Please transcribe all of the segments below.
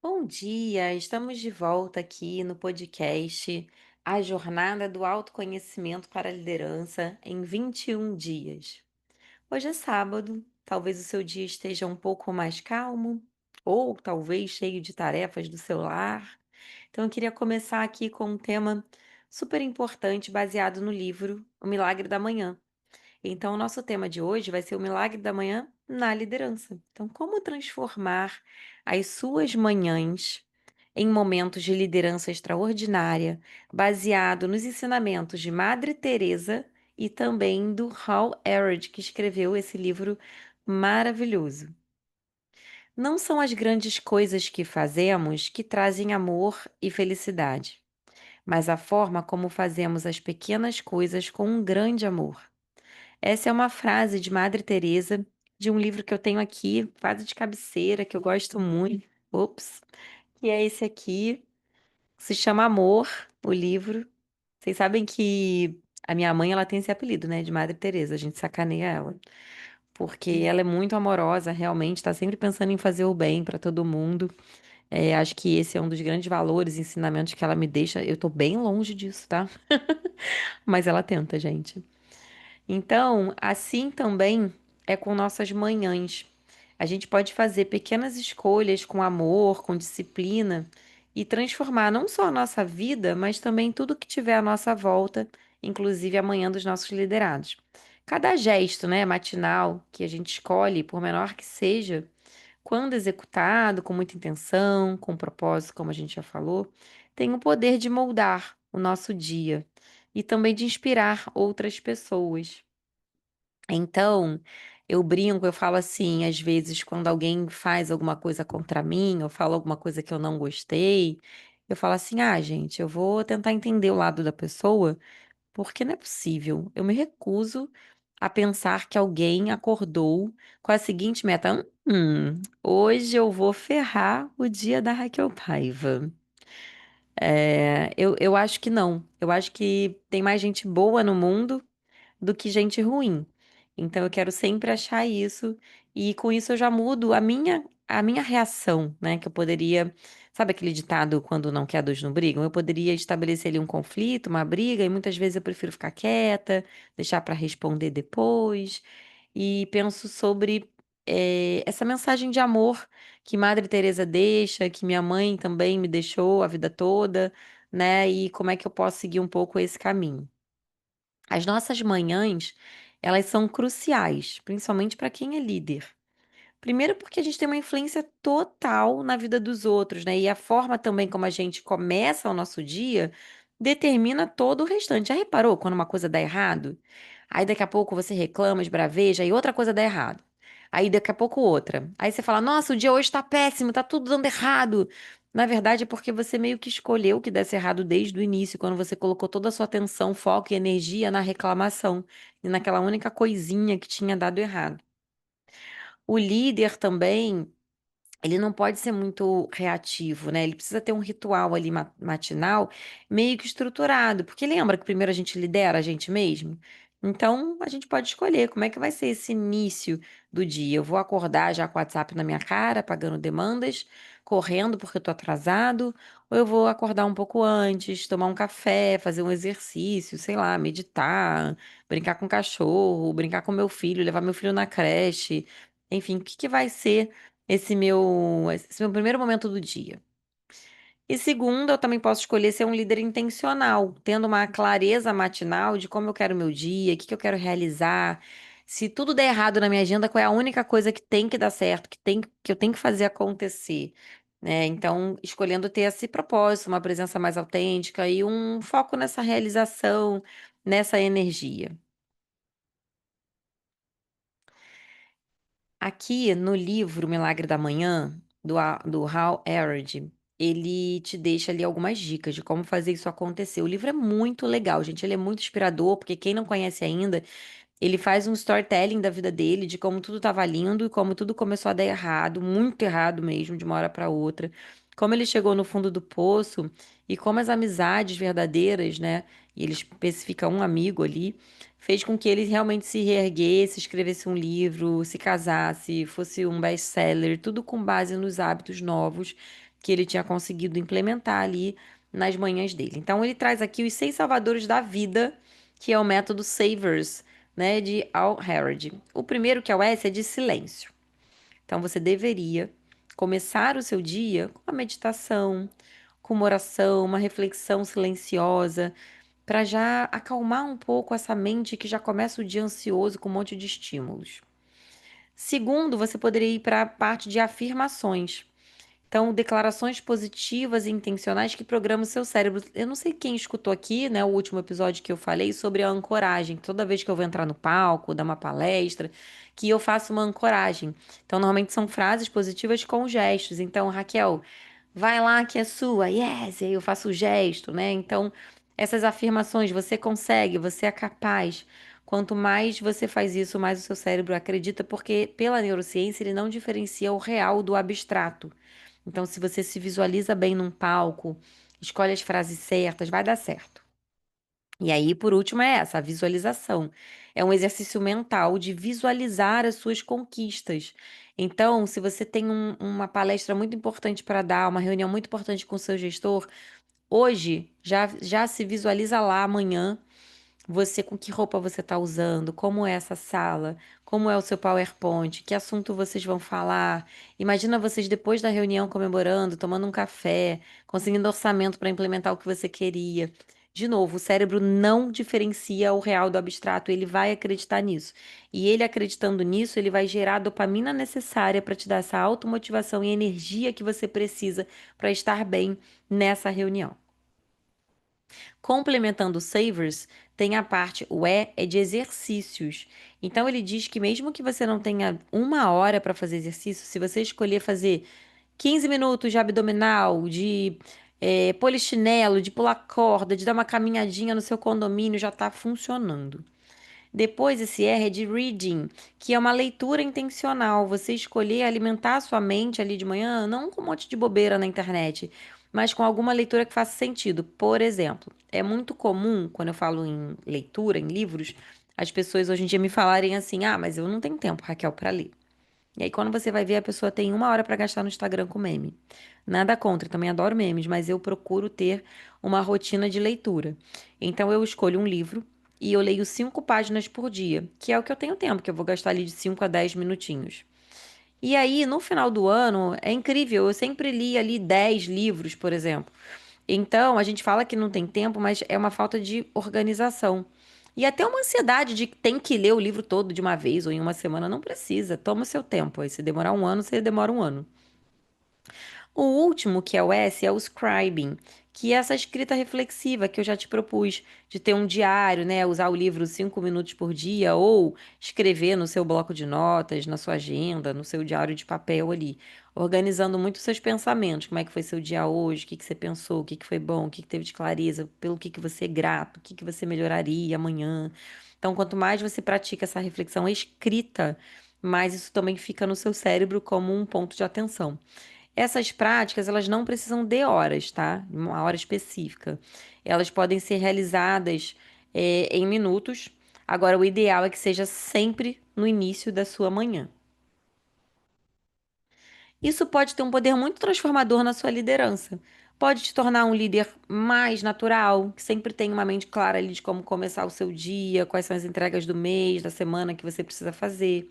Bom dia, estamos de volta aqui no podcast A Jornada do Autoconhecimento para a Liderança em 21 dias. Hoje é sábado, talvez o seu dia esteja um pouco mais calmo, ou talvez cheio de tarefas do seu lar. Então, eu queria começar aqui com um tema super importante baseado no livro O Milagre da Manhã. Então, o nosso tema de hoje vai ser o milagre da manhã na liderança. Então, como transformar as suas manhãs em momentos de liderança extraordinária, baseado nos ensinamentos de Madre Teresa e também do Hal Elrod, que escreveu esse livro maravilhoso. Não são as grandes coisas que fazemos que trazem amor e felicidade, mas a forma como fazemos as pequenas coisas com um grande amor. Essa é uma frase de Madre Teresa, de um livro que eu tenho aqui, quase de cabeceira, que eu gosto muito. Ops, que é esse aqui, se chama Amor, o livro. Vocês sabem que a minha mãe, ela tem esse apelido, né, de Madre Teresa, a gente sacaneia ela, porque ela é muito amorosa, realmente, tá sempre pensando em fazer o bem para todo mundo. Acho que esse é um dos grandes valores, ensinamentos que ela me deixa. Eu tô bem longe disso, tá? Mas ela tenta, gente. Então, assim também é com nossas manhãs. A gente pode fazer pequenas escolhas com amor, com disciplina e transformar não só a nossa vida, mas também tudo que tiver à nossa volta, inclusive a manhã dos nossos liderados. Cada gesto, né, matinal que a gente escolhe, por menor que seja, quando executado com muita intenção, com propósito, como a gente já falou, tem o poder de moldar o nosso dia e também de inspirar outras pessoas. Então, eu brinco, eu falo assim, às vezes, quando alguém faz alguma coisa contra mim, ou fala alguma coisa que eu não gostei, eu falo assim: ah, gente, eu vou tentar entender o lado da pessoa, porque não é possível. Eu me recuso a pensar que alguém acordou com a seguinte meta: hoje eu vou ferrar o dia da Raquel Paiva. Eu acho que não. Eu acho que tem mais gente boa no mundo do que gente ruim. Então eu quero sempre achar isso e com isso eu já mudo a minha reação, né, que eu poderia, sabe aquele ditado quando não quer dois não brigam? Eu poderia estabelecer ali um conflito, uma briga e muitas vezes eu prefiro ficar quieta, deixar para responder depois e penso sobre essa mensagem de amor que Madre Teresa deixa, que minha mãe também me deixou a vida toda, né? E como é que eu posso seguir um pouco esse caminho. As nossas manhãs, elas são cruciais, principalmente para quem é líder. Primeiro porque a gente tem uma influência total na vida dos outros, né? E a forma também como a gente começa o nosso dia determina todo o restante. Já reparou quando uma coisa dá errado? Aí daqui a pouco você reclama, esbraveja e outra coisa dá errado. Aí daqui a pouco outra. Aí você fala: "Nossa, o dia hoje tá péssimo, tá tudo dando errado". Na verdade é porque você meio que escolheu que desse errado desde o início, quando você colocou toda a sua atenção, foco e energia na reclamação e naquela única coisinha que tinha dado errado. O líder também, ele não pode ser muito reativo, né, ele precisa ter um ritual ali matinal meio que estruturado, porque lembra que primeiro a gente lidera a gente mesmo? Então, a gente pode escolher como é que vai ser esse início do dia. Eu vou acordar já com o WhatsApp na minha cara, pagando demandas, correndo porque eu tô atrasado, ou eu vou acordar um pouco antes, tomar um café, fazer um exercício, sei lá, meditar, brincar com o cachorro, brincar com meu filho, levar meu filho na creche, enfim, o que que vai ser esse meu primeiro momento do dia. E segundo, eu também posso escolher ser um líder intencional, tendo uma clareza matinal de como eu quero o meu dia, o que que eu quero realizar. Se tudo der errado na minha agenda, qual é a única coisa que tem que dar certo, que eu tenho que fazer acontecer, né? Então, escolhendo ter esse propósito, uma presença mais autêntica e um foco nessa realização, nessa energia. Aqui no livro Milagre da Manhã, do Hal Elrod, ele te deixa ali algumas dicas de como fazer isso acontecer. O livro é muito legal, gente. Ele é muito inspirador, porque quem não conhece ainda, ele faz um storytelling da vida dele, de como tudo estava lindo e como tudo começou a dar errado, muito errado mesmo, de uma hora para outra. Como ele chegou no fundo do poço e como as amizades verdadeiras, né? E ele especifica um amigo ali, fez com que ele realmente se reerguesse, escrevesse um livro, se casasse, fosse um best-seller, tudo com base nos hábitos novos que ele tinha conseguido implementar ali nas manhãs dele. Então, ele traz aqui os 6 salvadores da vida, que é o método Savers, né, de Al Harrod. O primeiro, que é o S, é de silêncio. Então, você deveria começar o seu dia com uma meditação, com uma oração, uma reflexão silenciosa, para já acalmar um pouco essa mente que já começa o dia ansioso com um monte de estímulos. Segundo, você poderia ir para a parte de afirmações. Então, declarações positivas e intencionais que programam o seu cérebro. Eu não sei quem escutou aqui, né, o último episódio que eu falei sobre a ancoragem. Toda vez que eu vou entrar no palco, dar uma palestra, que eu faço uma ancoragem. Então, normalmente são frases positivas com gestos. Então, Raquel, vai lá que é sua, yes, e aí eu faço o gesto, né? Então, essas afirmações, você consegue, você é capaz. Quanto mais você faz isso, mais o seu cérebro acredita, porque pela neurociência ele não diferencia o real do abstrato. Então, se você se visualiza bem num palco, escolhe as frases certas, vai dar certo. E aí, por último, é essa, a visualização. É um exercício mental de visualizar as suas conquistas. Então, se você tem uma palestra muito importante para dar, uma reunião muito importante com o seu gestor, hoje já se visualiza lá amanhã você, com que roupa você está usando, como é essa sala, como é o seu PowerPoint, que assunto vocês vão falar. Imagina vocês depois da reunião comemorando, tomando um café, conseguindo orçamento para implementar o que você queria. De novo, o cérebro não diferencia o real do abstrato, ele vai acreditar nisso. E ele acreditando nisso, ele vai gerar a dopamina necessária para te dar essa automotivação e energia que você precisa para estar bem nessa reunião. Complementando o Savers, tem a parte, o E é de exercícios. Então ele diz que mesmo que você não tenha 1 hora para fazer exercício, se você escolher fazer 15 minutos de abdominal, de polichinelo, de pular corda, de dar uma caminhadinha no seu condomínio, já está funcionando. Depois, esse R é de reading, que é uma leitura intencional. Você escolher alimentar a sua mente ali de manhã, não com um monte de bobeira na internet, mas com alguma leitura que faça sentido. Por exemplo, é muito comum, quando eu falo em leitura, em livros, as pessoas hoje em dia me falarem assim: ah, mas eu não tenho tempo, Raquel, para ler. E aí, quando você vai ver, a pessoa tem 1 hora para gastar no Instagram com meme. Nada contra, também adoro memes, mas eu procuro ter uma rotina de leitura. Então, eu escolho um livro e eu leio 5 páginas por dia, que é o que eu tenho tempo, que eu vou gastar ali de 5 a 10 minutinhos. E aí, no final do ano, é incrível, eu sempre li ali 10 livros, por exemplo. Então, a gente fala que não tem tempo, mas é uma falta de organização. E até uma ansiedade de que tem que ler o livro todo de uma vez ou em uma semana. Não precisa, toma o seu tempo. Aí, se demorar um ano, você demora um ano. O último, que é o S, é o scribing, que é essa escrita reflexiva que eu já te propus, de ter um diário, né? Usar o livro 5 minutos por dia, ou escrever no seu bloco de notas, na sua agenda, no seu diário de papel ali, organizando muito os seus pensamentos. Como é que foi seu dia hoje? O que que você pensou? O que que foi bom? O que que teve de clareza? Pelo que você é grato? O que que você melhoraria amanhã? Então, quanto mais você pratica essa reflexão escrita, mais isso também fica no seu cérebro como um ponto de atenção. Essas práticas, elas não precisam de horas, tá? Uma hora específica. Elas podem ser realizadas, em minutos. Agora, o ideal é que seja sempre no início da sua manhã. Isso pode ter um poder muito transformador na sua liderança. Pode te tornar um líder mais natural, que sempre tem uma mente clara ali de como começar o seu dia, quais são as entregas do mês, da semana que você precisa fazer.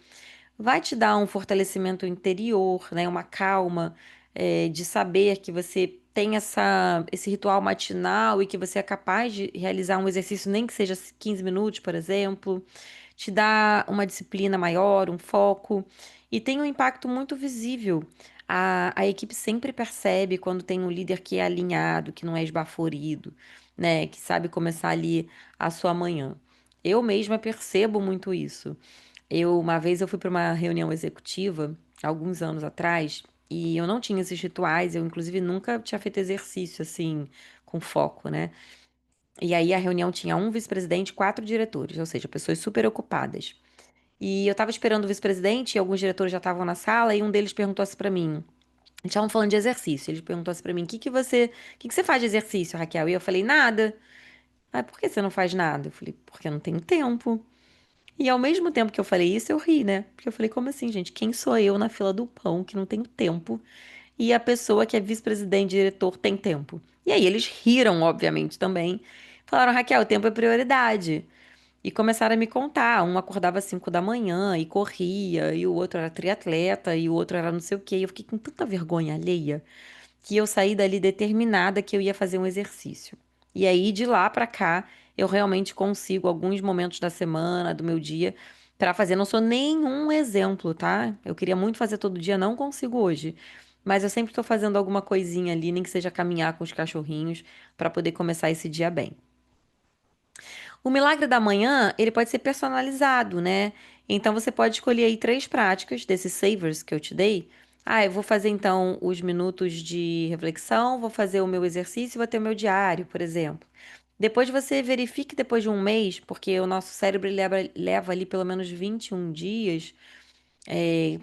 Vai te dar um fortalecimento interior, né? Uma calma, de saber que você tem esse ritual matinal e que você é capaz de realizar um exercício, nem que seja 15 minutos, por exemplo. Te dá uma disciplina maior, um foco, e tem um impacto muito visível. A equipe sempre percebe quando tem um líder que é alinhado, que não é esbaforido, né? Que sabe começar ali a sua manhã. Eu mesma percebo muito isso. Uma vez eu fui para uma reunião executiva, alguns anos atrás, e eu não tinha esses rituais, eu inclusive nunca tinha feito exercício assim, com foco, né? E aí a reunião tinha um vice-presidente e 4 diretores, ou seja, pessoas super ocupadas. E eu tava esperando o vice-presidente, e alguns diretores já estavam na sala, e um deles perguntou assim pra mim, eles estavam falando de exercício, ele perguntou assim pra mim, o que que você faz de exercício, Raquel? E eu falei, nada. Ah, por que você não faz nada? Eu falei, porque eu não tenho tempo. E ao mesmo tempo que eu falei isso, eu ri, né? Porque eu falei, como assim, gente? Quem sou eu na fila do pão que não tenho tempo? e a pessoa que é vice-presidente, diretor, tem tempo. E aí eles riram, obviamente, também. Falaram, Raquel, o tempo é prioridade. E começaram a me contar. Um acordava às 5 da manhã e corria, e o outro era triatleta, e o outro era não sei o quê. E eu fiquei com tanta vergonha alheia que eu saí dali determinada que eu ia fazer um exercício. E aí, de lá pra cá, eu realmente consigo alguns momentos da semana, do meu dia, pra fazer. Não sou nenhum exemplo, tá? Eu queria muito fazer todo dia, não consigo hoje. Mas eu sempre tô fazendo alguma coisinha ali, nem que seja caminhar com os cachorrinhos, pra poder começar esse dia bem. O milagre da manhã, ele pode ser personalizado, né? Então você pode escolher aí três práticas desses savers que eu te dei. Ah, eu vou fazer então os minutos de reflexão, vou fazer o meu exercício, vou ter o meu diário, por exemplo. Depois você verifique depois de um mês, porque o nosso cérebro leva ali pelo menos 21 dias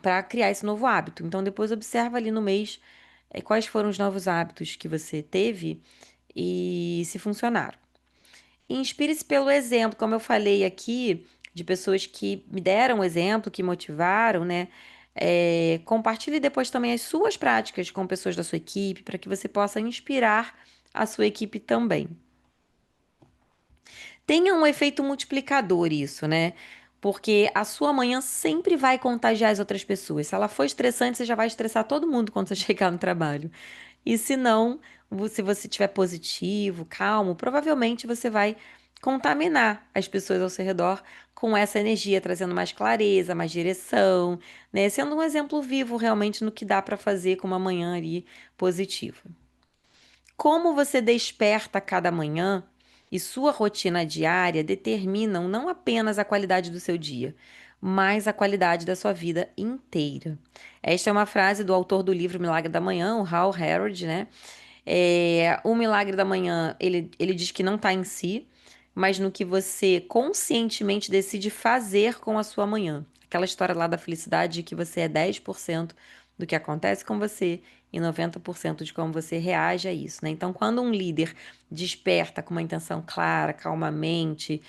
para criar esse novo hábito. Então depois observa ali no mês quais foram os novos hábitos que você teve e se funcionaram. Inspire-se pelo exemplo, como eu falei aqui, de pessoas que me deram exemplo, que motivaram, né? Compartilhe depois também as suas práticas com pessoas da sua equipe, para que você possa inspirar a sua equipe também. Tenha um efeito multiplicador isso, né? Porque a sua manhã sempre vai contagiar as outras pessoas. Se ela for estressante, você já vai estressar todo mundo quando você chegar no trabalho. E se não, se você estiver positivo, calmo, provavelmente você vai contaminar as pessoas ao seu redor com essa energia, trazendo mais clareza, mais direção, né? Sendo um exemplo vivo realmente no que dá para fazer com uma manhã ali positiva. Como você desperta a cada manhã e sua rotina diária determinam não apenas a qualidade do seu dia, mas a qualidade da sua vida inteira. Esta é uma frase do autor do livro Milagre da Manhã, o Hal Herold, né? O milagre da manhã, ele diz que não está em si, mas no que você conscientemente decide fazer com a sua manhã. Aquela história lá da felicidade de que você é 10% do que acontece com você e 90% de como você reage a isso, né? Então, quando um líder desperta com uma intenção clara, calmamente,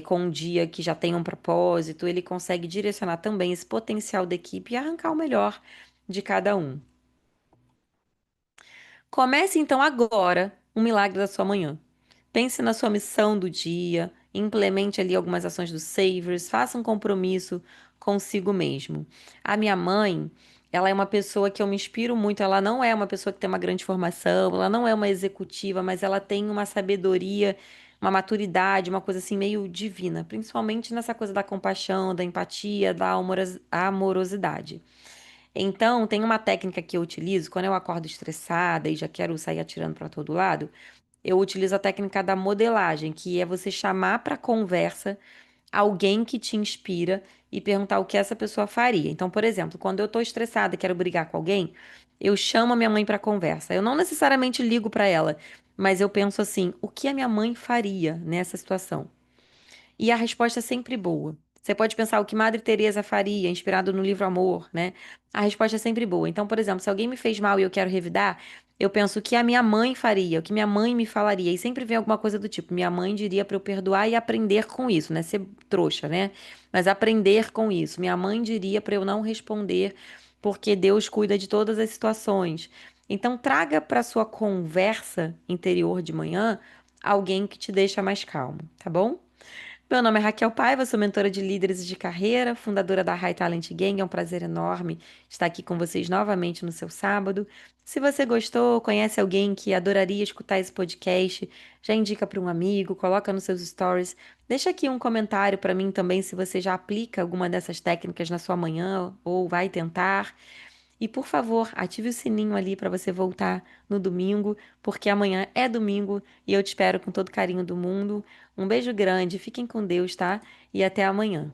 com um dia que já tem um propósito, ele consegue direcionar também esse potencial da equipe e arrancar o melhor de cada um. Comece então agora um milagre da sua manhã. Pense na sua missão do dia, implemente ali algumas ações do Savers, faça um compromisso consigo mesmo. A minha mãe, ela é uma pessoa que eu me inspiro muito. Ela não é uma pessoa que tem uma grande formação, ela não é uma executiva, mas ela tem uma sabedoria, uma maturidade, uma coisa assim meio divina, principalmente nessa coisa da compaixão, da empatia, da amorosidade. Então, tem uma técnica que eu utilizo quando eu acordo estressada e já quero sair atirando para todo lado. Eu utilizo a técnica da modelagem, que é você chamar para conversa alguém que te inspira e perguntar o que essa pessoa faria. Então, por exemplo, quando eu tô estressada e quero brigar com alguém, eu chamo a minha mãe para conversa. Eu não necessariamente ligo para ela, mas eu penso assim: o que a minha mãe faria nessa situação? E a resposta é sempre boa. Você pode pensar o que Madre Teresa faria, inspirado no livro Amor, né? A resposta é sempre boa. Então, por exemplo, se alguém me fez mal e eu quero revidar, eu penso o que a minha mãe faria, o que minha mãe me falaria. E sempre vem alguma coisa do tipo, minha mãe diria para eu perdoar e aprender com isso, né? Ser trouxa, né? Mas aprender com isso. Minha mãe diria para eu não responder, porque Deus cuida de todas as situações. Então, traga para sua conversa interior de manhã alguém que te deixa mais calmo, tá bom? Meu nome é Raquel Paiva, sou mentora de líderes de carreira, fundadora da High Talent Gang. É um prazer enorme estar aqui com vocês novamente no seu sábado. Se você gostou, conhece alguém que adoraria escutar esse podcast, já indica para um amigo, coloca nos seus stories. Deixa aqui um comentário para mim também se você já aplica alguma dessas técnicas na sua manhã ou vai tentar. E por favor, ative o sininho ali para você voltar no domingo, porque amanhã é domingo e eu te espero com todo carinho do mundo. Um beijo grande, fiquem com Deus, tá? E até amanhã.